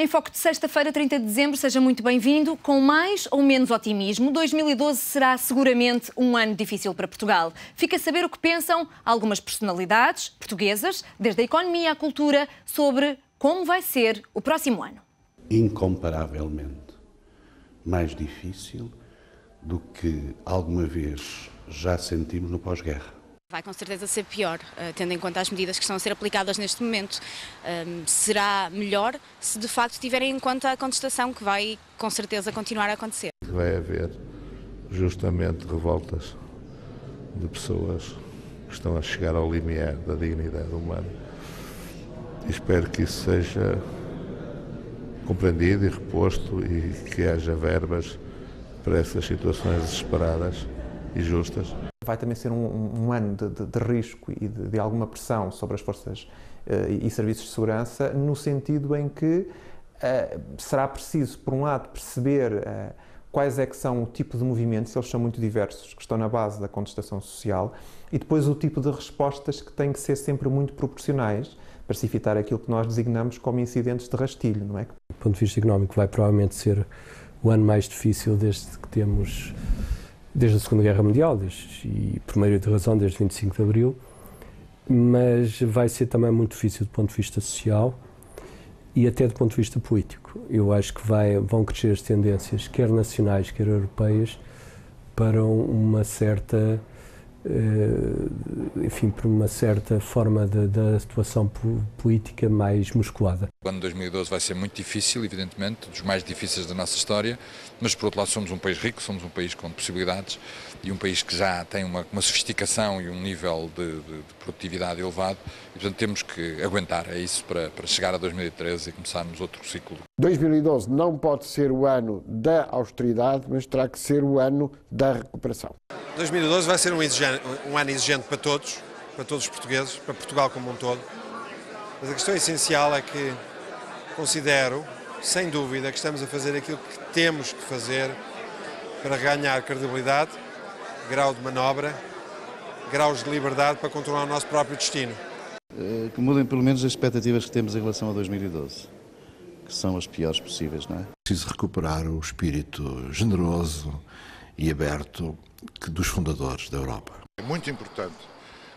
Em Foco de sexta-feira, 30 de dezembro, seja muito bem-vindo. Com mais ou menos otimismo, 2012 será seguramente um ano difícil para Portugal. Fica a saber o que pensam algumas personalidades portuguesas, desde a economia à cultura, sobre como vai ser o próximo ano. Incomparavelmente mais difícil do que alguma vez já sentimos no pós-guerra. Vai com certeza ser pior, tendo em conta as medidas que estão a ser aplicadas neste momento. Será melhor se de facto tiverem em conta a contestação que vai com certeza continuar a acontecer. Vai haver justamente revoltas de pessoas que estão a chegar ao limiar da dignidade humana. Espero que isso seja compreendido e reposto e que haja verbas para essas situações desesperadas e justas. Vai também ser um ano de risco e de alguma pressão sobre as forças e serviços de segurança, no sentido em que será preciso, por um lado, perceber quais é que são o tipo de movimentos, eles são muito diversos, que estão na base da contestação social, e depois o tipo de respostas que têm que ser sempre muito proporcionais, para se evitar aquilo que nós designamos como incidentes de rastilho, não é? Do ponto de vista económico, vai provavelmente ser o ano mais difícil desde a Segunda Guerra Mundial, e por meio de razão desde 25 de Abril, mas vai ser também muito difícil do ponto de vista social e até do ponto de vista político. Eu acho que vão crescer as tendências, quer nacionais, quer europeias, para uma certa, para uma certa forma da situação política mais musculada. O ano 2012 vai ser muito difícil, evidentemente, dos mais difíceis da nossa história, mas por outro lado somos um país rico, somos um país com possibilidades e um país que já tem uma sofisticação e um nível de produtividade elevado e, portanto, temos que aguentar isso para chegar a 2013 e começarmos outro ciclo. 2012 não pode ser o ano da austeridade, mas terá que ser o ano da recuperação. 2012 vai ser um ano exigente para todos os portugueses, para Portugal como um todo. Mas a questão essencial é que considero, sem dúvida, que estamos a fazer aquilo que temos que fazer para ganhar credibilidade, grau de manobra, graus de liberdade para controlar o nosso próprio destino. Que mudem pelo menos as expectativas que temos em relação a 2012, que são as piores possíveis, não é? Preciso recuperar o espírito generoso e aberto dos fundadores da Europa. É muito importante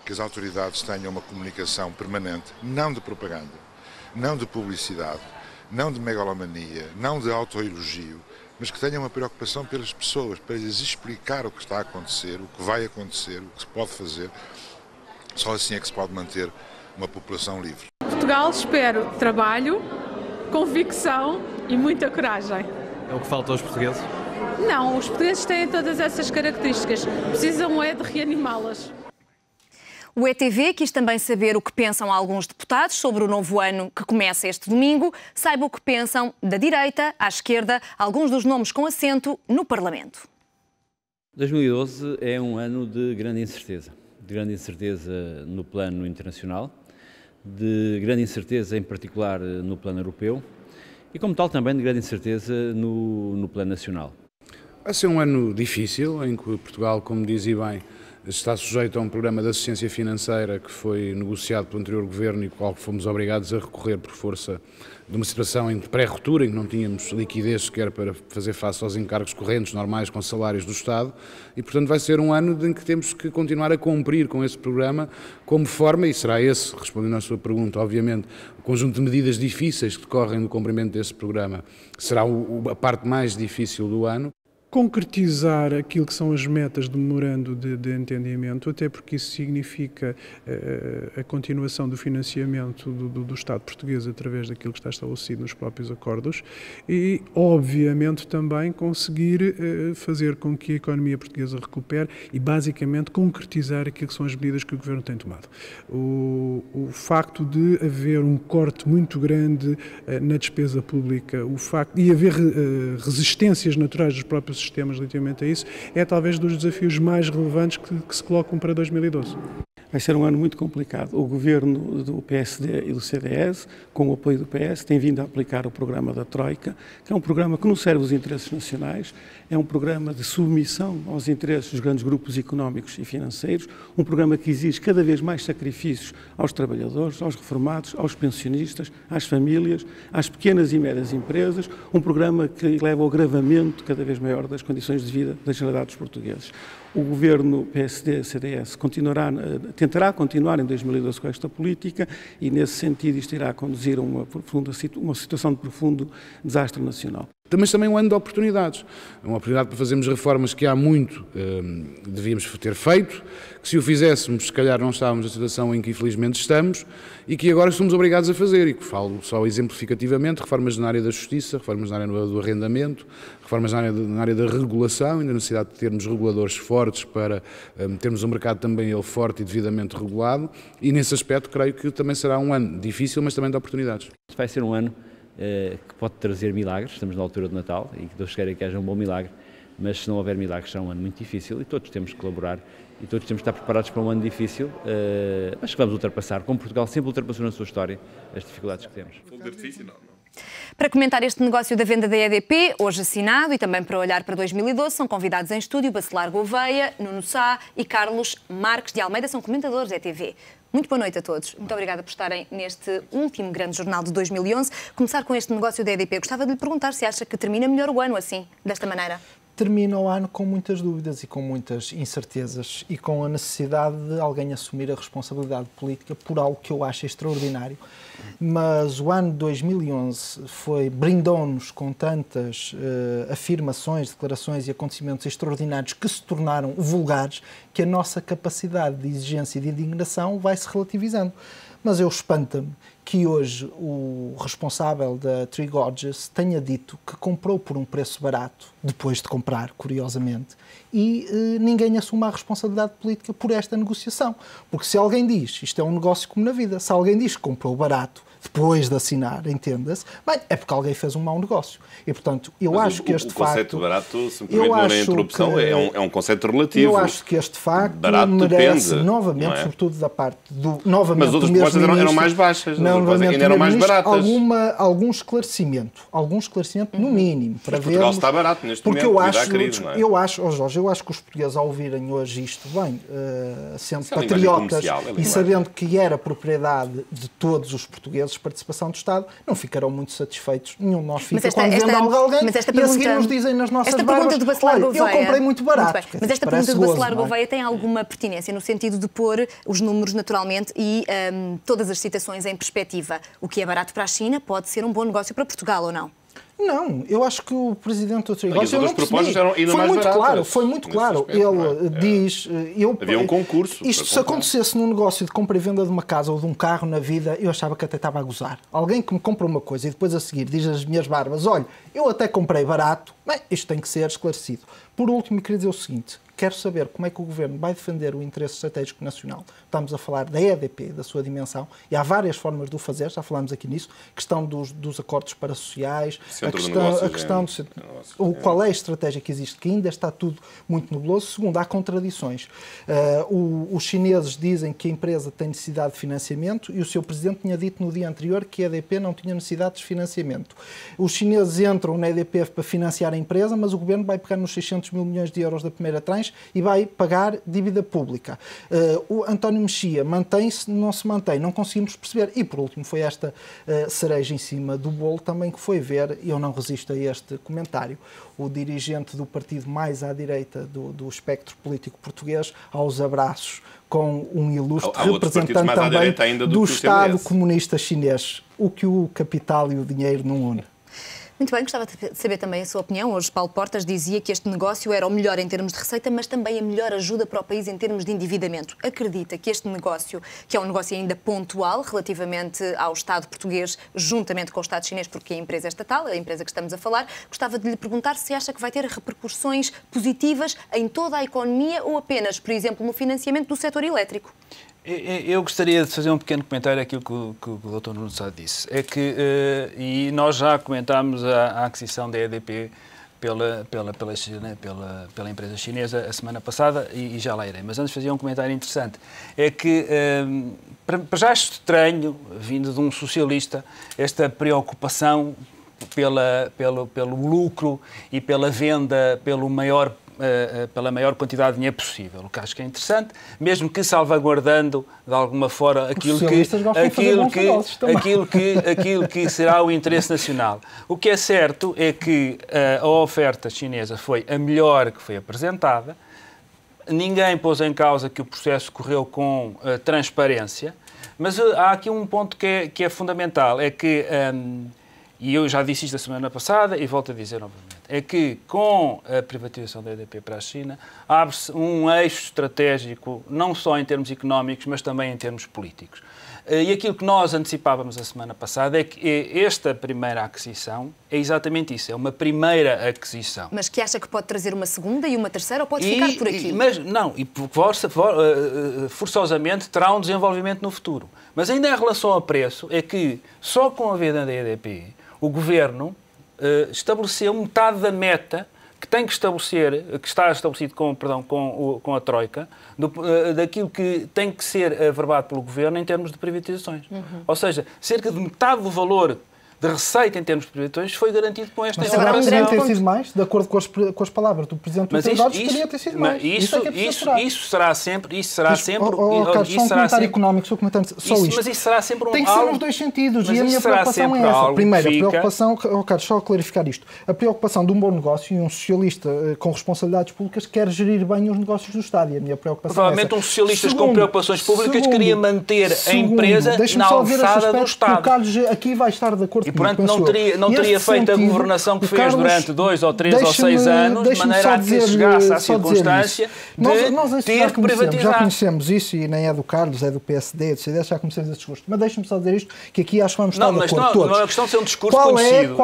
que as autoridades tenham uma comunicação permanente, não de propaganda, não de publicidade, não de megalomania, não de autoelogio, mas que tenham uma preocupação pelas pessoas, para lhes explicar o que está a acontecer, o que vai acontecer, o que se pode fazer. Só assim é que se pode manter uma população livre. Portugal, espero trabalho, convicção e muita coragem. É o que falta aos portugueses? Não, os portugueses têm todas essas características, precisam é de reanimá-las. O ETV quis também saber o que pensam alguns deputados sobre o novo ano que começa este domingo. Saiba o que pensam da direita à esquerda, alguns dos nomes com assento no Parlamento. 2012 é um ano de grande incerteza no plano internacional, de grande incerteza em particular no plano europeu e como tal também de grande incerteza no plano nacional. Vai ser um ano difícil, em que Portugal, como dizia bem, está sujeito a um programa de assistência financeira que foi negociado pelo anterior governo e com o qual fomos obrigados a recorrer por força de uma situação em pré-ruptura, em que não tínhamos liquidez sequer para fazer face aos encargos correntes normais com salários do Estado e, portanto, vai ser um ano em que temos que continuar a cumprir com esse programa como forma, e será esse, respondendo à sua pergunta, obviamente, o conjunto de medidas difíceis que decorrem no cumprimento desse programa será a parte mais difícil do ano. Concretizar aquilo que são as metas do memorando de entendimento, até porque isso significa a continuação do financiamento do Estado português através daquilo que está estabelecido nos próprios acordos e, obviamente, também conseguir fazer com que a economia portuguesa recupere e, basicamente, concretizar aquilo que são as medidas que o Governo tem tomado. O facto de haver um corte muito grande na despesa pública, o facto de haver resistências naturais dos próprios sistemas relativamente a isso, é talvez dos desafios mais relevantes que se colocam para 2012. vai ser um ano muito complicado. O governo do PSD e do CDS, com o apoio do PS, tem vindo a aplicar o programa da Troika, que é um programa que não serve os interesses nacionais, é um programa de submissão aos interesses dos grandes grupos económicos e financeiros, um programa que exige cada vez mais sacrifícios aos trabalhadores, aos reformados, aos pensionistas, às famílias, às pequenas e médias empresas, um programa que leva ao agravamento cada vez maior das condições de vida da generalidade dos portugueses. O governo PSD-CDS tentará continuar em 2012 com esta política e, nesse sentido, isto irá conduzir a uma situação de profundo desastre nacional. Mas também um ano de oportunidades. Uma oportunidade para fazermos reformas que há muito devíamos ter feito, que se o fizéssemos, se calhar não estávamos na situação em que infelizmente estamos e que agora somos obrigados a fazer. E que falo só exemplificativamente, reformas na área da justiça, reformas na área do arrendamento, reformas na área da regulação e na necessidade de termos reguladores fortes para termos um mercado também ele forte e devidamente regulado. E nesse aspecto creio que também será um ano difícil, mas também de oportunidades. Vai ser um ano que pode trazer milagres, estamos na altura do Natal e que Deus queira que haja um bom milagre, mas se não houver milagres será um ano muito difícil e todos temos que colaborar e todos temos que estar preparados para um ano difícil, mas que vamos ultrapassar, como Portugal sempre ultrapassou na sua história as dificuldades que temos. Para comentar este negócio da venda da EDP, hoje assinado, e também para olhar para 2012, são convidados em estúdio Bacelar Gouveia, Nuno Sá e Carlos Marques de Almeida, são comentadores da ETV. Muito boa noite a todos. Muito obrigada por estarem neste último grande jornal de 2011. Começar com este negócio da EDP. Gostava de lhe perguntar se acha que termina melhor o ano assim, desta maneira. Termina o ano com muitas dúvidas e com muitas incertezas e com a necessidade de alguém assumir a responsabilidade política por algo que eu acho extraordinário. Mas o ano de 2011 brindou-nos com tantas afirmações, declarações e acontecimentos extraordinários que se tornaram vulgares que a nossa capacidade de exigência e de indignação vai se relativizando. Mas eu espanto-me que hoje o responsável da Three Gorges tenha dito que comprou por um preço barato, depois de comprar, curiosamente, e ninguém assuma a responsabilidade política por esta negociação. Porque se alguém diz, isto é um negócio como na vida, se alguém diz que comprou barato, depois de assinar, entenda-se, bem, é porque alguém fez um mau negócio. E, portanto, eu acho que este facto... O conceito barato, simplesmente não é interrupção, é um conceito relativo. Eu acho que este facto merece, novamente, sobretudo da parte do... Novamente, mas outras propostas eram mais baixas, ainda eram mais baratas. Algum esclarecimento, no mínimo, para vermos... Portugal está barato neste momento, eu acho, Jorge, eu acho que os portugueses, ao ouvirem hoje isto, bem, sendo patriotas e sabendo que era propriedade de todos os portugueses, participação do Estado, não ficarão muito satisfeitos. Nenhum de nós fica quando vende algo a alguém e a seguir nos dizem nas nossas barbas, olha, eu comprei muito barato. Mas esta pergunta do Bacelar Gouveia tem alguma pertinência no sentido de pôr os números naturalmente e todas as citações em perspectiva. O que é barato para a China pode ser um bom negócio para Portugal ou não? Não, eu acho que o Presidente do Tribunal... As outras propostas eram ainda mais baratas. Foi muito claro. Ele diz... Havia um concurso. Isto, se acontecesse num negócio de compra e venda de uma casa ou de um carro na vida, eu achava que até estava a gozar. Alguém que me compra uma coisa e depois a seguir diz as minhas barbas, olha, eu até comprei barato, bem, isto tem que ser esclarecido. Por último, queria dizer o seguinte... Quero saber como é que o Governo vai defender o interesse estratégico nacional. Estamos a falar da EDP, da sua dimensão, e há várias formas de o fazer, já falámos aqui nisso, questão dos acordos parasociais, qual é a estratégia que existe, que ainda está tudo muito nebuloso. Segundo, há contradições. Os chineses dizem que a empresa tem necessidade de financiamento e o seu Presidente tinha dito no dia anterior que a EDP não tinha necessidade de financiamento. Os chineses entram na EDP para financiar a empresa, mas o Governo vai pegar nos 600 mil milhões de euros da primeira tranche e vai pagar dívida pública. O António Mexia mantém-se, não se mantém, não conseguimos perceber. E, por último, foi esta cereja em cima do bolo também que foi ver, e eu não resisto a este comentário, o dirigente do partido mais à direita do espectro político português, aos abraços com um ilustre representante também do Estado comunista chinês, o que o capital e o dinheiro não unem. Muito bem, gostava de saber também a sua opinião. Hoje Paulo Portas dizia que este negócio era o melhor em termos de receita, mas também a melhor ajuda para o país em termos de endividamento. Acredita que este negócio, que é um negócio ainda pontual relativamente ao Estado português, juntamente com o Estado chinês, porque a empresa é estatal, a empresa que estamos a falar, gostava de lhe perguntar se acha que vai ter repercussões positivas em toda a economia ou apenas, por exemplo, no financiamento do setor elétrico? Eu gostaria de fazer um pequeno comentário àquilo que o Dr. Nuno Sá disse. É que, e nós já comentámos a aquisição da EDP pela empresa chinesa a semana passada e já lá irei. Mas antes fazia um comentário interessante. É que, para já acho estranho, vindo de um socialista, esta preocupação pelo lucro e pela venda, pela maior quantidade de dinheiro possível. O que acho que é interessante, mesmo que salvaguardando de alguma forma aquilo que será o interesse nacional. O que é certo é que a oferta chinesa foi a melhor que foi apresentada. Ninguém pôs em causa que o processo correu com transparência, mas há aqui um ponto que é fundamental, é que e eu já disse isto a semana passada e volto a dizer novamente, é que com a privatização da EDP para a China abre-se um eixo estratégico, não só em termos económicos, mas também em termos políticos. E aquilo que nós antecipávamos a semana passada é que esta primeira aquisição é exatamente isso, é uma primeira aquisição. Mas que acha que pode trazer uma segunda e uma terceira ou pode ficar por aqui? Forçosamente terá um desenvolvimento no futuro. Mas ainda em relação ao preço, é que só com a venda da EDP o Governo estabeleceu metade da meta que tem que estabelecer, que está estabelecido com a Troika, daquilo que tem que ser averbado pelo Governo em termos de privatizações. Ou seja, cerca de metade do valor de receita em termos de privatizações foi garantido com esta operação. Mas poderia ter sido mais, de acordo com as palavras do Presidente dos Estados, poderia ter sido mais. Isso será sempre... Carlos, só um comentário económico, só isto. Mas isso será sempre tem que ser nos dois sentidos, e a minha preocupação é essa. Primeiro, a preocupação... Carlos, só clarificar isto. A preocupação de um bom negócio e um socialista com responsabilidades públicas quer gerir bem os negócios do Estado, e a minha preocupação provavelmente um socialista com preocupações públicas queria manter a empresa na alçada do Estado. O Carlos aqui vai estar de acordo. E, portanto, não teria feito a governação que fez durante 2 ou 3 ou 6 anos, de maneira a que se chegasse à circunstância de ter que privatizar. Já conhecemos isso, e nem é do Carlos, é do PSD, do CDS, já conhecemos esse discurso. Mas deixe-me só dizer isto, que aqui acho que vamos estar de acordo todos. Não é uma questão de ser um discurso conhecido,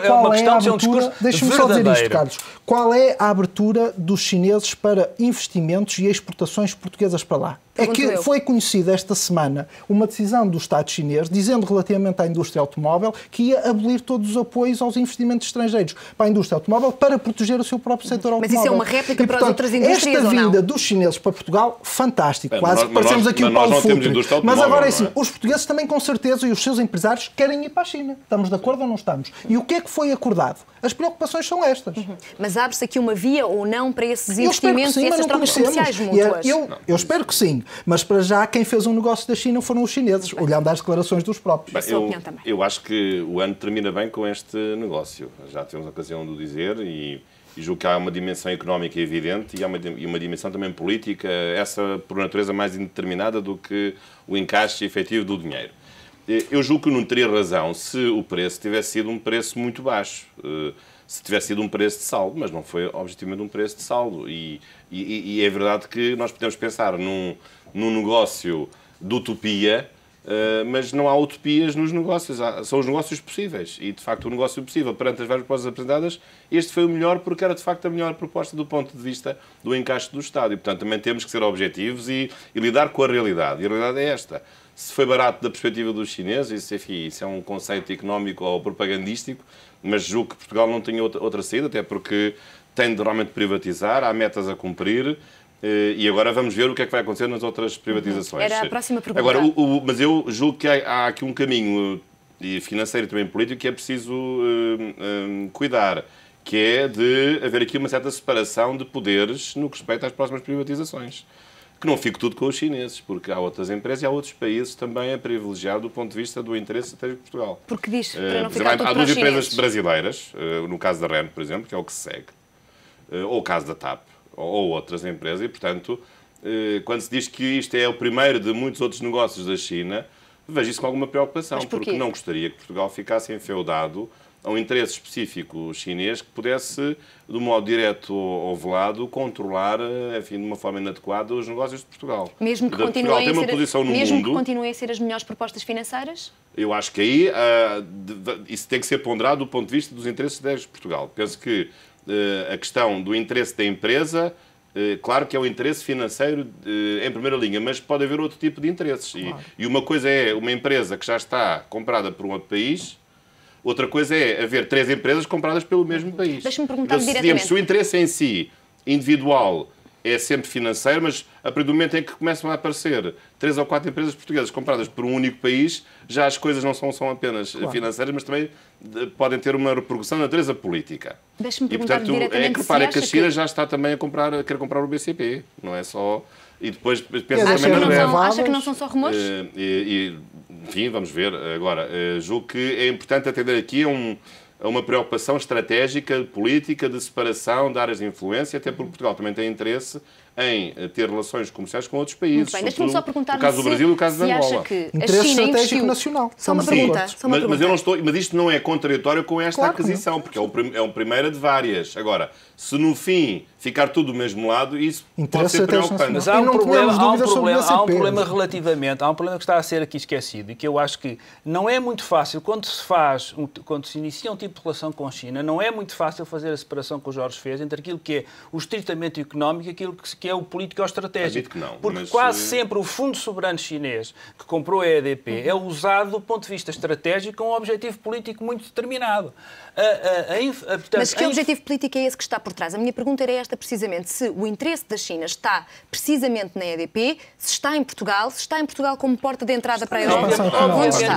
é uma questão de ser um discurso verdadeiro. Deixe-me só dizer isto, Carlos. Qual é a abertura dos chineses para investimentos e exportações portuguesas para lá? É que foi conhecida esta semana uma decisão do Estado chinês dizendo relativamente à indústria automóvel que ia abolir todos os apoios aos investimentos estrangeiros para a indústria automóvel para proteger o seu próprio setor automóvel. Mas isso é uma réplica para as outras indústrias esta ou não? vinda dos chineses para Portugal, fantástico. Quase que parecemos aqui o Paulo Futre. Mas agora é assim, os portugueses também com certeza e os seus empresários querem ir para a China. Estamos de acordo ou não estamos? E o que é que foi acordado? As preocupações são estas. Mas abre-se aqui uma via ou não para esses investimentos e essas trocas comerciais mútuas? Eu espero que sim, mas para já quem fez um negócio da China foram os chineses, olhando às declarações dos próprios. Eu acho que o ano termina bem com este negócio. Já tivemos a ocasião de o dizer e julgo que há uma dimensão económica evidente e há uma dimensão também política, essa por natureza mais indeterminada do que o encaixe efetivo do dinheiro. Eu julgo que não teria razão se o preço tivesse sido um preço muito baixo, se tivesse sido um preço de saldo, mas não foi objetivamente um preço de saldo. E é verdade que nós podemos pensar num negócio de utopia, mas não há utopias nos negócios, são os negócios possíveis. E, de facto, o negócio possível, perante as várias propostas apresentadas, este foi o melhor porque era, de facto, a melhor proposta do ponto de vista do encaixe do Estado. E, portanto, também temos que ser objetivos e lidar com a realidade. E a realidade é esta. Se foi barato da perspectiva dos chineses, isso é um conceito económico ou propagandístico, mas julgo que Portugal não tem outra saída, até porque tem de realmente privatizar, há metas a cumprir, e agora vamos ver o que é que vai acontecer nas outras privatizações. Era a próxima pergunta. Agora, mas eu julgo que há aqui um caminho financeiro e também político que é preciso cuidar, que é de haver aqui uma certa separação de poderes no que respeita às próximas privatizações. Que não fique tudo com os chineses, porque há outras empresas e há outros países também a privilegiar do ponto de vista do interesse estratégico de Portugal. Porque diz, para não ficar tudo há para os duas empresas chineses. brasileiras, no caso da REN, por exemplo, que é o que se segue, ou o caso da TAP, ou outras empresas, e, portanto, quando se diz que isto é o primeiro de muitos outros negócios da China, vejo isso com alguma preocupação, porque não gostaria que Portugal ficasse enfeudado a um interesse específico chinês que pudesse, de um modo direto ou velado, controlar, enfim, de uma forma inadequada, os negócios de Portugal. Mesmo que continuem a ser as melhores propostas financeiras? Eu acho que aí isso tem que ser ponderado do ponto de vista dos interesses de Portugal. Penso que a questão do interesse da empresa, claro que é o interesse financeiro em primeira linha, mas pode haver outro tipo de interesses. Claro. E uma coisa é uma empresa que já está comprada por um outro país, Outra coisa é haver 3 empresas compradas pelo mesmo país. Deixa-me perguntar então, diretamente. Se o interesse em si, individual, é sempre financeiro, mas a partir do momento em que começam a aparecer 3 ou 4 empresas portuguesas compradas por um único país, já as coisas não são apenas financeiras, mas também podem ter uma repercussão na natureza política. Deixa-me E, perguntar portanto, diretamente é que repara que a China que... já está também a querer comprar o BCP, não é só... E depois pensa acha também na acha que não são só rumores? Enfim, vamos ver. Agora, julgo que é importante atender aqui a uma preocupação estratégica, política, de separação de áreas de influência, até porque Portugal também tem interesse em ter relações comerciais com outros países. Muito bem, deixa-me só perguntar-lhe o caso do Brasil e o caso da Angola. Acha que interesse a China estratégico investiu... nacional. Só uma pergunta. Mas eu não estou, mas isto não é contraditório com esta aquisição, porque é uma primeira de várias. Agora, se no fim ficar tudo do mesmo lado, isso pode ser preocupante. Mas há um problema relativamente, há um problema que está a ser aqui esquecido e que eu acho que não é muito fácil, quando se inicia um tipo de relação com a China, não é muito fácil fazer a separação que o Jorge fez entre aquilo que é o estritamente económico e aquilo que é o político ou estratégico. Que não, porque quase sempre o Fundo Soberano Chinês que comprou a EDP é usado do ponto de vista estratégico com um objetivo político muito determinado. Portanto, mas que objetivo político é esse que está por trás? A minha pergunta era esta precisamente, se o interesse da China está precisamente na EDP, se está em Portugal como porta de entrada para a Europa.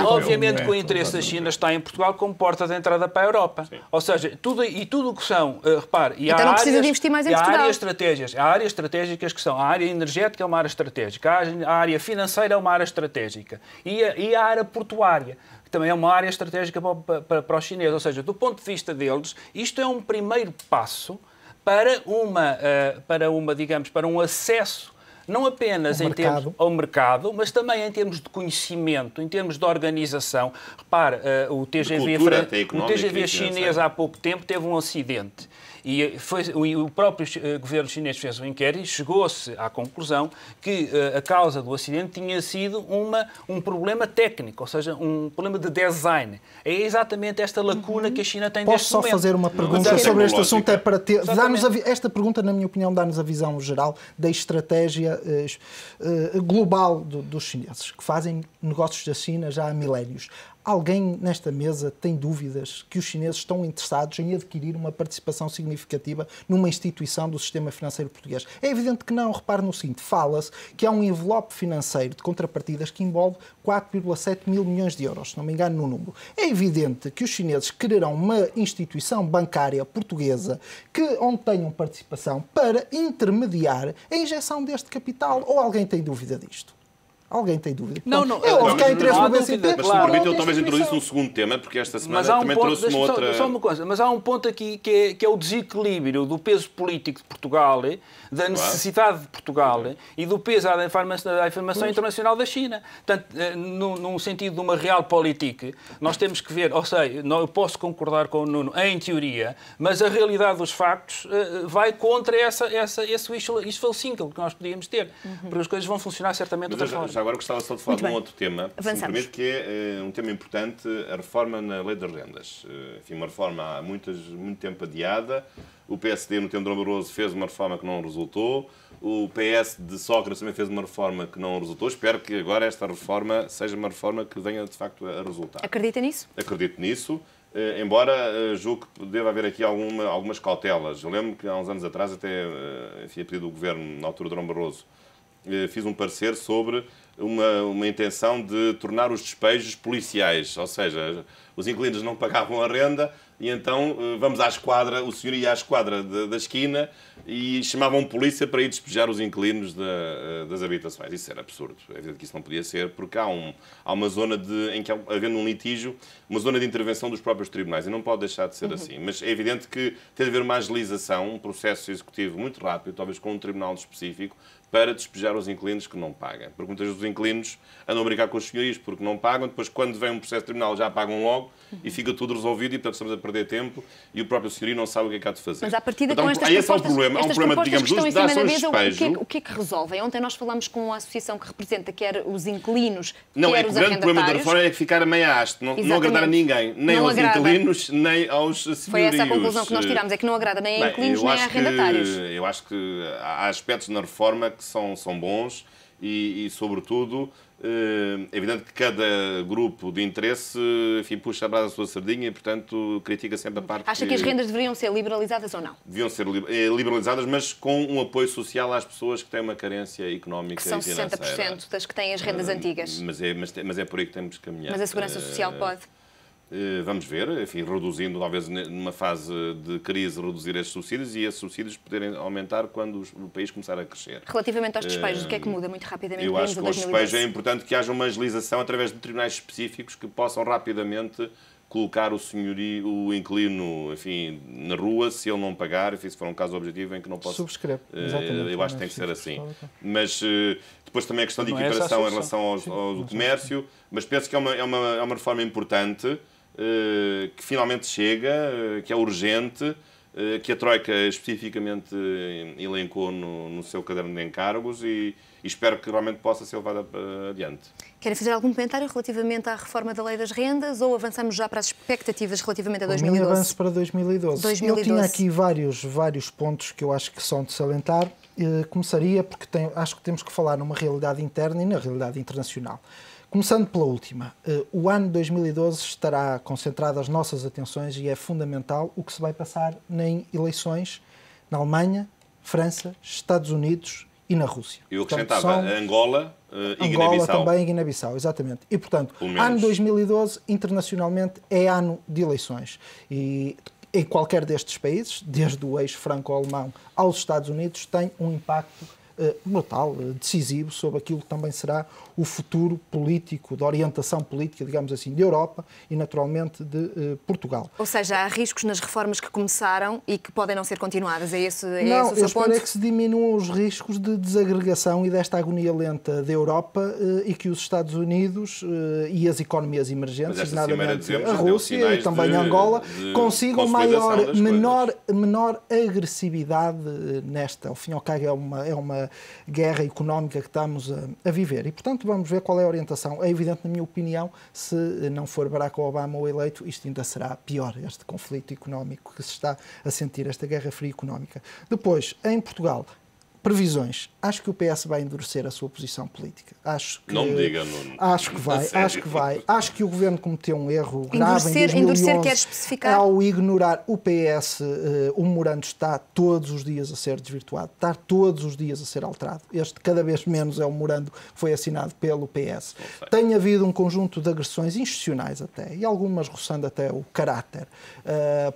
Obviamente que o interesse da China está em Portugal como porta de entrada para a Europa. Sim. Ou seja, tudo o que são, repare, e então não precisa de investir mais em Portugal. Há áreas estratégicas que são a área energética é uma área estratégica, a área financeira é uma área estratégica e a área portuária, que também é uma área estratégica para os chineses. Ou seja, do ponto de vista deles, isto é um primeiro passo para um acesso não apenas ao mercado, mas também em termos de conhecimento, em termos de organização. Repare, o TGV chinês há pouco tempo teve um acidente. E o próprio governo chinês fez um inquérito e chegou-se à conclusão que a causa do acidente tinha sido um problema técnico, ou seja, um problema de design. É exatamente esta lacuna que a China tem neste momento. Posso só fazer uma pergunta sobre este assunto? É para ter, esta pergunta, na minha opinião, dá-nos a visão geral da estratégia global dos chineses, que fazem negócios da China já há milénios. Alguém nesta mesa tem dúvidas que os chineses estão interessados em adquirir uma participação significativa numa instituição do sistema financeiro português? É evidente que não. Repare no seguinte, fala-se que há um envelope financeiro de contrapartidas que envolve 4,7 mil milhões de euros, se não me engano no número. É evidente que os chineses quererão uma instituição bancária portuguesa onde tenham participação para intermediar a injeção deste capital. Ou alguém tem dúvida disto? Alguém tem dúvida? Não. É óbvio que há interesse no BCP. Mas se me permite, eu talvez introduzisse um segundo tema, porque esta semana também trouxe uma outra... Só uma coisa, mas há um ponto aqui que é o desequilíbrio do peso político de Portugal, da necessidade de Portugal e do peso da informação internacional da China. Portanto, num sentido de uma realpolitik, nós temos que ver, ou seja, eu posso concordar com o Nuno em teoria, mas a realidade dos factos vai contra esse wishful thinking que nós podíamos ter, porque as coisas vão funcionar certamente de outra forma. Agora gostava só de falar de um outro tema, se me permite, que é um tema importante, a reforma na Lei das Rendas. Enfim, uma reforma há muito tempo adiada. O PSD, no tempo de Durão Barroso, fez uma reforma que não resultou. O PS de Sócrates também fez uma reforma que não resultou. Espero que agora esta reforma seja uma reforma que venha, de facto, a resultar. Acredita nisso? Acredito nisso. Embora julgo que deva haver aqui algumas cautelas. Eu lembro que há uns anos atrás, até a pedido do Governo, na altura de Durão Barroso, fiz um parecer sobre uma intenção de tornar os despejos policiais, ou seja, os inquilinos não pagavam a renda e então vamos à esquadra, o senhor ia à esquadra da esquina e chamavam polícia para ir despejar os inquilinos das habitações. Isso era absurdo. É evidente que isso não podia ser, porque há uma zona em que, havendo um litígio, uma zona de intervenção dos próprios tribunais e não pode deixar de ser assim. Mas é evidente que tem de haver uma agilização, um processo executivo muito rápido, talvez com um tribunal específico, para despejar os inquilinos que não pagam. Porque muitas vezes os inquilinos andam a brincar com os senhorios porque não pagam, depois quando vem um processo tribunal já pagam logo e fica tudo resolvido e portanto estamos a perder tempo e o próprio senhorio não sabe o que é que há de fazer. Mas à partida então, com estas propostas, há um problema, digamos, que da ação de despejo. O que é que resolvem? Ontem nós falamos com a associação que representa quer os inquilinos, não, quer os arrendatários. O grande problema da reforma é ficar a meia haste, não agradar a ninguém, nem aos inquilinos, nem aos senhorios. Foi essa a conclusão que nós tiramos, é que não agrada nem a inquilinos, nem a arrendatários. Eu acho que há aspectos na reforma que são bons e sobretudo, É evidente que cada grupo de interesse, enfim, puxa a brasa da sua sardinha e, portanto, critica sempre a parte... Acha que as rendas deveriam ser liberalizadas ou não? Deviam ser liberalizadas, mas com um apoio social às pessoas que têm uma carência económica e financeira. Que são 60% das que têm as rendas antigas. Mas é por aí que temos que caminhar. Mas a Segurança Social pode? Vamos ver, enfim, reduzindo, talvez numa fase de crise, reduzir estes subsídios e esses subsídios poderem aumentar quando o país começar a crescer. Relativamente aos despejos, o que é que muda muito rapidamente? Eu acho que aos despejos é importante que haja uma agilização através de tribunais específicos que possam rapidamente colocar o inquilino, enfim, na rua, se ele não pagar, enfim, se for um caso objetivo em que não possa... Subscreve, exatamente. Eu acho que tem que ser assim. Mas depois também a questão de equiparação em relação ao comércio, mas penso que é uma reforma importante, que finalmente chega, que é urgente, que a Troika especificamente elencou no seu caderno de encargos e espero que realmente possa ser levada adiante. Querem fazer algum comentário relativamente à reforma da Lei das Rendas ou avançamos já para as expectativas relativamente a 2012? Eu avanço para 2012. Eu tinha aqui vários pontos que eu acho que são de salientar. Começaria porque acho que temos que falar numa realidade interna e na realidade internacional. Começando pela última, o ano 2012 estará concentrado as nossas atenções e é fundamental o que se vai passar em eleições na Alemanha, França, Estados Unidos e na Rússia. Eu acrescentava Angola e Guiné-Bissau. Angola também e Guiné-Bissau, exatamente. E, portanto, ano 2012, internacionalmente, é ano de eleições. E em qualquer destes países, desde o eixo franco-alemão aos Estados Unidos, tem um impacto brutal, decisivo, sobre aquilo que também será o futuro político, de orientação política, digamos assim, de Europa e, naturalmente, de Portugal. Ou seja, há riscos nas reformas que começaram e que podem não ser continuadas. É esse o seu ponto? Eu espero é que se diminuam os riscos de desagregação e desta agonia lenta da Europa e que os Estados Unidos e as economias emergentes, designadamente a Rússia e também a Angola, consigam menor agressividade nesta. Ao fim e ao cabo, é uma guerra económica que estamos a viver. E, portanto, vamos ver qual é a orientação. É evidente, na minha opinião, se não for Barack Obama o eleito, isto ainda será pior, este conflito económico que se está a sentir, esta guerra fria económica. Depois, em Portugal, previsões. Acho que o PS vai endurecer a sua posição política. Não me diga, Nuno. Acho que vai. Acho que o Governo cometeu um erro grave em 2011. Endurecer quer especificar? Ao ignorar o PS, o memorando está todos os dias a ser desvirtuado, está todos os dias a ser alterado. Este, cada vez menos, é o memorando que foi assinado pelo PS. Tem havido um conjunto de agressões institucionais até, e algumas roçando até o caráter,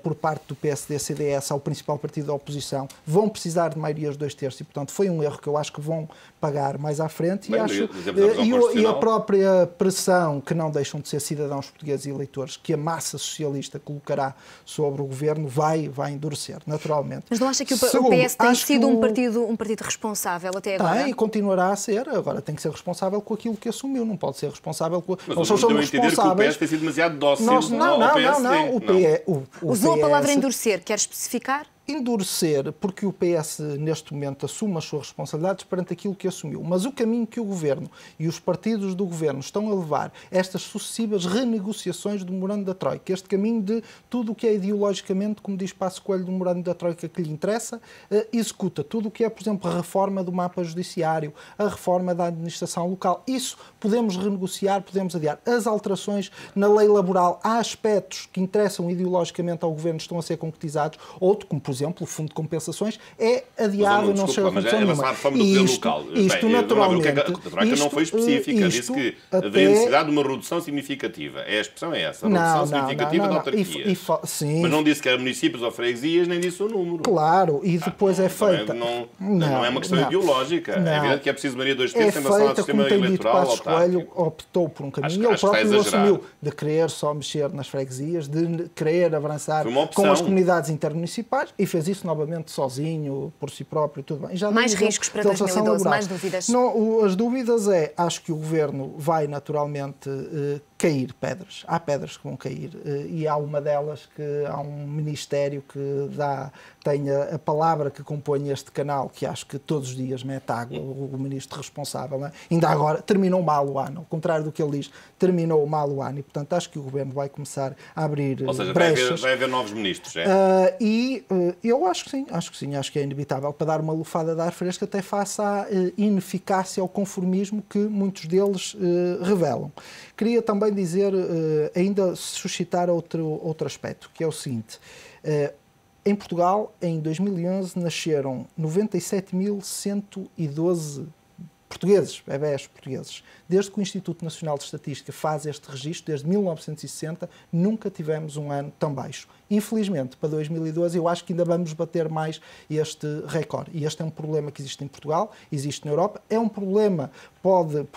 por parte do PSD-CDS ao principal partido da oposição. Vão precisar de maiorias de 2/3 e, portanto, foi um erro que eu acho que vão pagar mais à frente. E a própria pressão, que não deixam de ser cidadãos portugueses e eleitores, que a massa socialista colocará sobre o Governo, vai endurecer, naturalmente. Mas não acha que o PS tem sido um partido responsável até agora? Tem e continuará a ser. Agora tem que ser responsável com aquilo que assumiu. Não pode ser responsável com... Mas nós somos responsáveis. Que o PS tem sido demasiado dócil ao PSD. Usou a palavra endurecer. Quer especificar? Endurecer, porque o PS, neste momento, assume as suas responsabilidades perante aquilo que assumiu. Mas o caminho que o Governo e os partidos do Governo estão a levar, estas sucessivas renegociações do memorando da Troika, este caminho de tudo o que é ideologicamente, como diz Passos Coelho, do memorando da Troika que lhe interessa, executa tudo o que é, por exemplo, a reforma do mapa judiciário, a reforma da administração local. Isso podemos renegociar, podemos adiar. As alterações na lei laboral, há aspectos que interessam ideologicamente ao Governo, estão a ser concretizados, outro, como por exemplo, o Fundo de Compensações, é adiado e não chega a conclusão nenhuma. Isto, naturalmente... A Troika não foi específica, disse que haveria necessidade de uma redução significativa. A expressão é essa, a redução significativa da autarquia. Mas não disse que era municípios ou freguesias, nem disse o número. Claro, e depois é feita... Não é uma questão ideológica. É evidente que é preciso maioria 2/3 em relação ao sistema eleitoral. Passos Coelho optou por um caminho, ele próprio assumiu de querer só mexer nas freguesias, de querer avançar com as comunidades intermunicipais, e fez isso novamente sozinho, por si próprio, tudo bem. Já mais riscos para 2012, mais dúvidas? Não, as dúvidas acho que o Governo vai naturalmente cair pedras. Há pedras que vão cair. E há uma delas que há um ministério que tem a palavra que compõe este canal, que acho que todos os dias mete água, o ministro responsável. Não é? Ainda agora terminou mal o ano, ao contrário do que ele diz, terminou mal o ano. E, portanto, acho que o governo vai começar a abrir Ou seja, brechas. vai haver novos ministros, é? Eu acho que sim, acho que é inevitável para dar uma lufada de ar fresco até face à ineficácia, ao conformismo que muitos deles revelam. Queria também dizer, ainda suscitar outro aspecto, que é o seguinte. Em Portugal, em 2011, nasceram 97.112 portugueses, bebés portugueses. Desde que o Instituto Nacional de Estatística faz este registro, desde 1960, nunca tivemos um ano tão baixo. Infelizmente, para 2012, eu acho que ainda vamos bater mais este recorde. E este é um problema que existe em Portugal, existe na Europa. É um problema, pode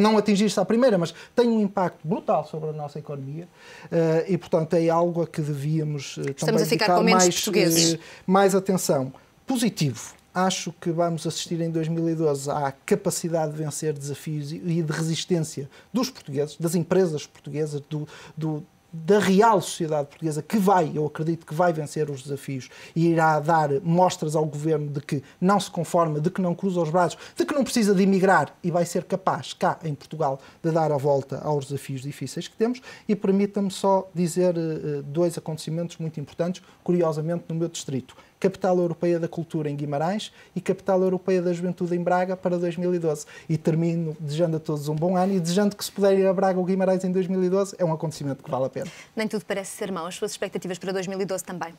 não atingir-se à primeira, mas tem um impacto brutal sobre a nossa economia e, portanto, é algo a que devíamos também dedicar mais atenção. Positivo. Acho que vamos assistir em 2012 à capacidade de vencer desafios e de resistência dos portugueses, das empresas portuguesas, da real sociedade portuguesa, que eu acredito que vai vencer os desafios e irá dar mostras ao governo de que não se conforma, de que não cruza os braços, de que não precisa de emigrar e vai ser capaz, cá em Portugal, de dar a volta aos desafios difíceis que temos. E permita-me só dizer dois acontecimentos muito importantes, curiosamente, no meu distrito. Capital Europeia da Cultura em Guimarães e Capital Europeia da Juventude em Braga para 2012. E termino desejando a todos um bom ano e desejando que, se puderem ir a Braga ou Guimarães em 2012, é um acontecimento que vale a pena. Nem tudo parece ser mau. As suas expectativas para 2012 também?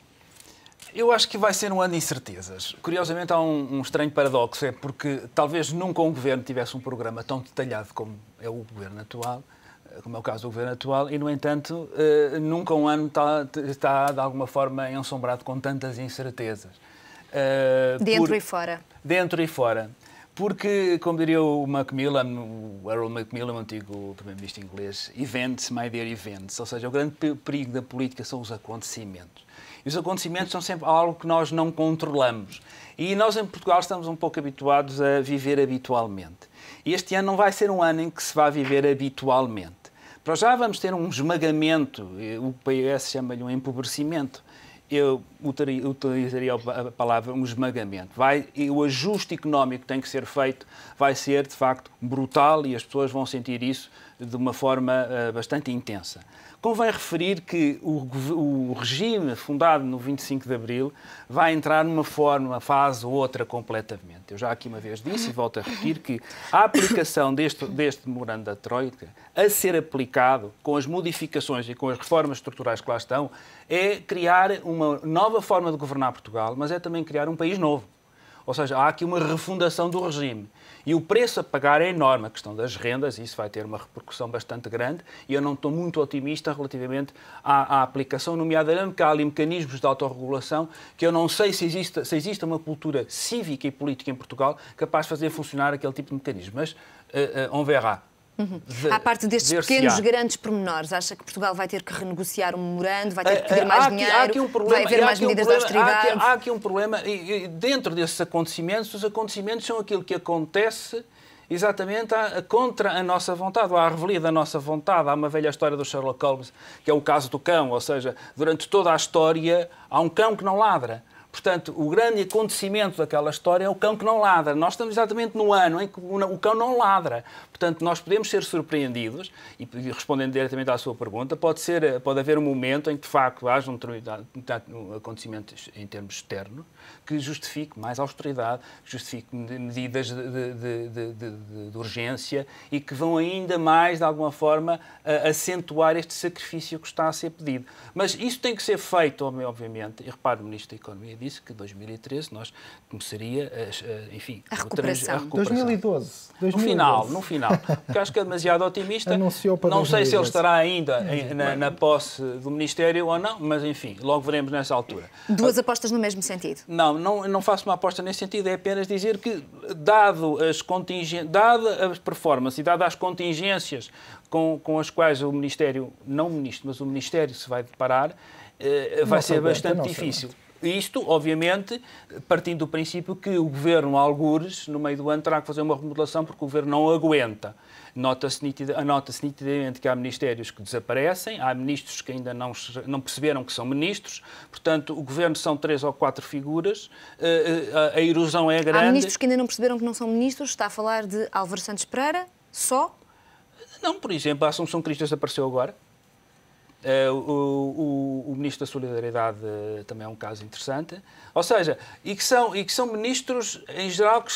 Eu acho que vai ser um ano de incertezas. Curiosamente, há um estranho paradoxo, é porque talvez nunca um governo tivesse um programa tão detalhado como é o governo atual, como é o caso do governo atual, e, no entanto, nunca um ano está de alguma forma ensombrado com tantas incertezas. Dentro e fora. Dentro e fora. Porque, como diria o Macmillan, o Harold Macmillan, o antigo primeiro-ministro inglês, events, my dear events, ou seja, o grande perigo da política são os acontecimentos. E os acontecimentos são sempre algo que nós não controlamos. E nós, em Portugal, estamos um pouco habituados a viver habitualmente. E este ano não vai ser um ano em que se vai viver habitualmente. Para já vamos ter um esmagamento, o PS chama-lhe um empobrecimento. Eu utilizaria a palavra um esmagamento. O ajuste económico que tem que ser feito vai ser, de facto, brutal e as pessoas vão sentir isso de uma forma bastante intensa. Convém referir que o regime fundado no 25 de Abril vai entrar numa fase ou outra completamente. Eu já aqui uma vez disse e volto a repetir que a aplicação deste memorando da Troika, a ser aplicado com as modificações e com as reformas estruturais que lá estão, é criar uma nova forma de governar Portugal, mas é também criar um país novo. Ou seja, há aqui uma refundação do regime. E o preço a pagar é enorme. A questão das rendas, isso vai ter uma repercussão bastante grande e eu não estou muito otimista relativamente à aplicação, nomeadamente que há ali mecanismos de autorregulação que eu não sei se existe uma cultura cívica e política em Portugal capaz de fazer funcionar aquele tipo de mecanismo. Mas on verra. À parte destes pequenos, grandes pormenores, acha que Portugal vai ter que renegociar um memorando, vai ter que pedir mais dinheiro, vai haver mais medidas de austeridade? Há aqui um problema, e dentro desses acontecimentos, os acontecimentos são aquilo que acontece exatamente contra a nossa vontade, ou à revelia da nossa vontade. Há uma velha história do Sherlock Holmes, que é o caso do cão, ou seja, durante toda a história há um cão que não ladra. Portanto, o grande acontecimento daquela história é o cão que não ladra. Nós estamos exatamente no ano em que o cão não ladra. Portanto, nós podemos ser surpreendidos, e respondendo diretamente à sua pergunta, pode haver um momento em que, de facto, haja um acontecimento em termos externos que justifique mais austeridade, que justifique medidas de urgência e que vão ainda mais, de alguma forma, acentuar este sacrifício que está a ser pedido. Mas isso tem que ser feito, obviamente, e repare, o Ministro da Economia disse que em 2013 nós começaria a recuperação. 2012. No final. Porque acho que é demasiado otimista. Não sei se ele estará ainda na posse do Ministério ou não, mas enfim, logo veremos nessa altura. Duas apostas no mesmo sentido? Não faço uma aposta nesse sentido, é apenas dizer que, dada a performance e dadas as contingências com as quais o Ministério, não o Ministro, mas o Ministério se vai deparar, vai ser bastante difícil. Isto, obviamente, partindo do princípio que o Governo, algures, no meio do ano, terá que fazer uma remodelação porque o Governo não aguenta. Nota-se nitidamente que há ministérios que desaparecem, há ministros que ainda não perceberam que são ministros, portanto, o Governo são 3 ou 4 figuras, a erosão é grande. Há ministros que ainda não perceberam que não são ministros, está a falar de Álvaro Santos Pereira, só? Não, por exemplo, a Assunção Cristas apareceu agora. O Ministro da Solidariedade também é um caso interessante. Ou seja, e que são ministros, em geral, que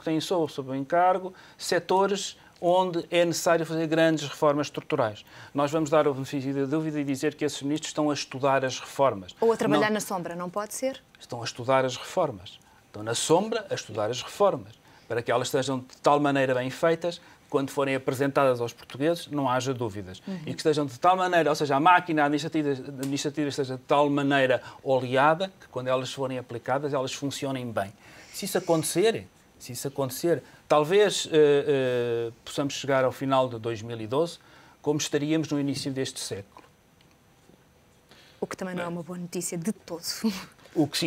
têm sob encargo setores onde é necessário fazer grandes reformas estruturais. Nós vamos dar o benefício da dúvida e dizer que esses ministros estão a estudar as reformas. Ou a trabalhar na sombra, não pode ser? Estão a estudar as reformas. Estão na sombra a estudar as reformas, para que elas estejam de tal maneira bem feitas, quando forem apresentadas aos portugueses, não haja dúvidas. E que estejam de tal maneira, ou seja, a máquina administrativa esteja de tal maneira oleada, que quando elas forem aplicadas, elas funcionem bem. Se isso acontecer, talvez possamos chegar ao final de 2012 como estaríamos no início deste século. O que também não é uma boa notícia de todo. O que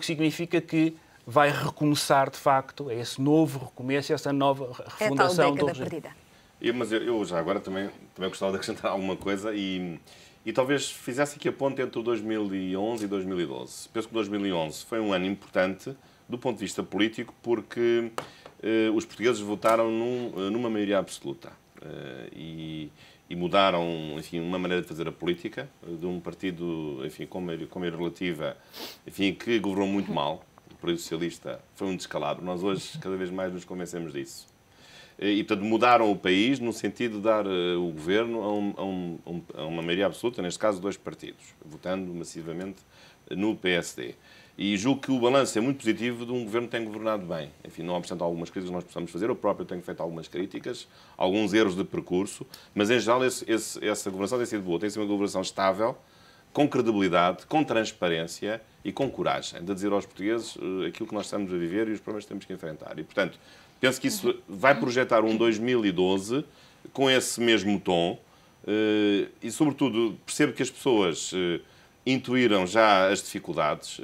significa que vai recomeçar, de facto, esse novo recomeço, essa nova refundação do regime. Perdida. Mas eu já agora também gostava de acrescentar alguma coisa e talvez fizesse aqui a ponte entre o 2011 e 2012. Penso que 2011 foi um ano importante do ponto de vista político porque os portugueses votaram numa maioria absoluta e mudaram, enfim, uma maneira de fazer a política de um partido, enfim, com maioria relativa, enfim, que governou muito mal. O Partido Socialista foi um descalabro. Nós hoje cada vez mais nos convencemos disso. E, portanto, mudaram o país no sentido de dar o governo a uma maioria absoluta, neste caso 2 partidos, votando massivamente no PSD. E julgo que o balanço é muito positivo de um governo que tem governado bem. Enfim, não obstante algumas críticas que nós possamos fazer, eu próprio tenho feito algumas críticas, alguns erros de percurso, mas em geral essa governação tem sido boa. Tem sido uma governação estável, com credibilidade, com transparência e com coragem de dizer aos portugueses aquilo que nós estamos a viver e os problemas que temos que enfrentar. E, portanto, penso que isso vai projetar um 2012 com esse mesmo tom e, sobretudo, percebo que as pessoas intuíram já as dificuldades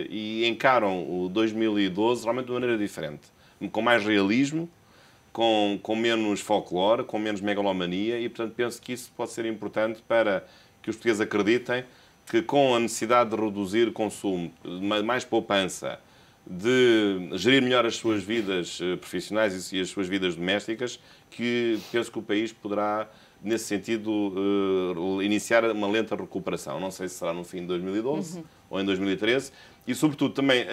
e encaram o 2012 realmente de uma maneira diferente, com mais realismo, com menos folclore, com menos megalomania e, portanto, penso que isso pode ser importante para que os portugueses acreditem que com a necessidade de reduzir o consumo, mais poupança, de gerir melhor as suas vidas profissionais e as suas vidas domésticas, que penso que o país poderá, nesse sentido, iniciar uma lenta recuperação. Não sei se será no fim de 2012 ou em 2013. E, sobretudo, também,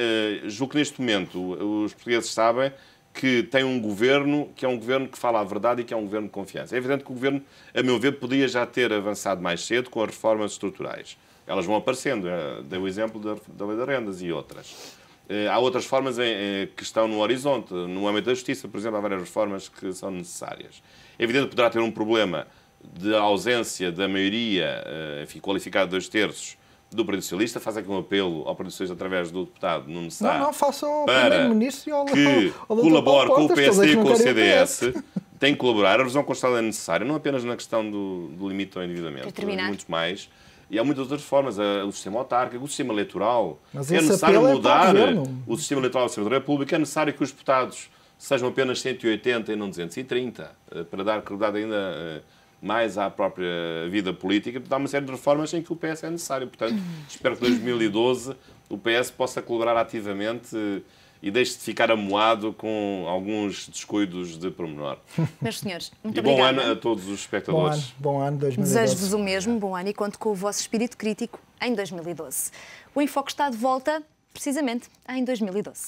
julgo que neste momento os portugueses sabem que tem um governo que é um governo que fala a verdade e que é um governo de confiança. É evidente que o governo, a meu ver, podia já ter avançado mais cedo com as reformas estruturais. Elas vão aparecendo. Dei o exemplo da Lei das Rendas e outras. Há outras formas que estão no horizonte. No âmbito da justiça, por exemplo, há várias reformas que são necessárias. É evidente que poderá ter um problema de ausência da maioria, enfim, qualificada de 2/3 do Partido Socialista. Faz aqui um apelo ao Partido Socialista através do deputado Nuno Sá. Não, faça ao para Primeiro-Ministro e ao que ao colabore com o PSD e com o CDS. Tem que colaborar. A revisão constitucional é necessária, não apenas na questão do limite ao endividamento, muitos mais. E há muitas outras formas, o sistema autárquico, o sistema eleitoral. Mas é necessário mudar o sistema eleitoral da Assembleia da República, é necessário que os deputados sejam apenas 180 e não 230, para dar credibilidade ainda mais à própria vida política, para dar uma série de reformas em que o PS é necessário. Portanto, espero que em 2012 o PS possa colaborar ativamente e deixe de ficar amoado com alguns descuidos de pormenor. Meus senhores, muito obrigada. obrigada. Bom ano a todos os espectadores. Bom ano 2012. Desejo-vos o mesmo, bom ano, e conto com o vosso espírito crítico em 2012. O Enfoque está de volta, precisamente, em 2012.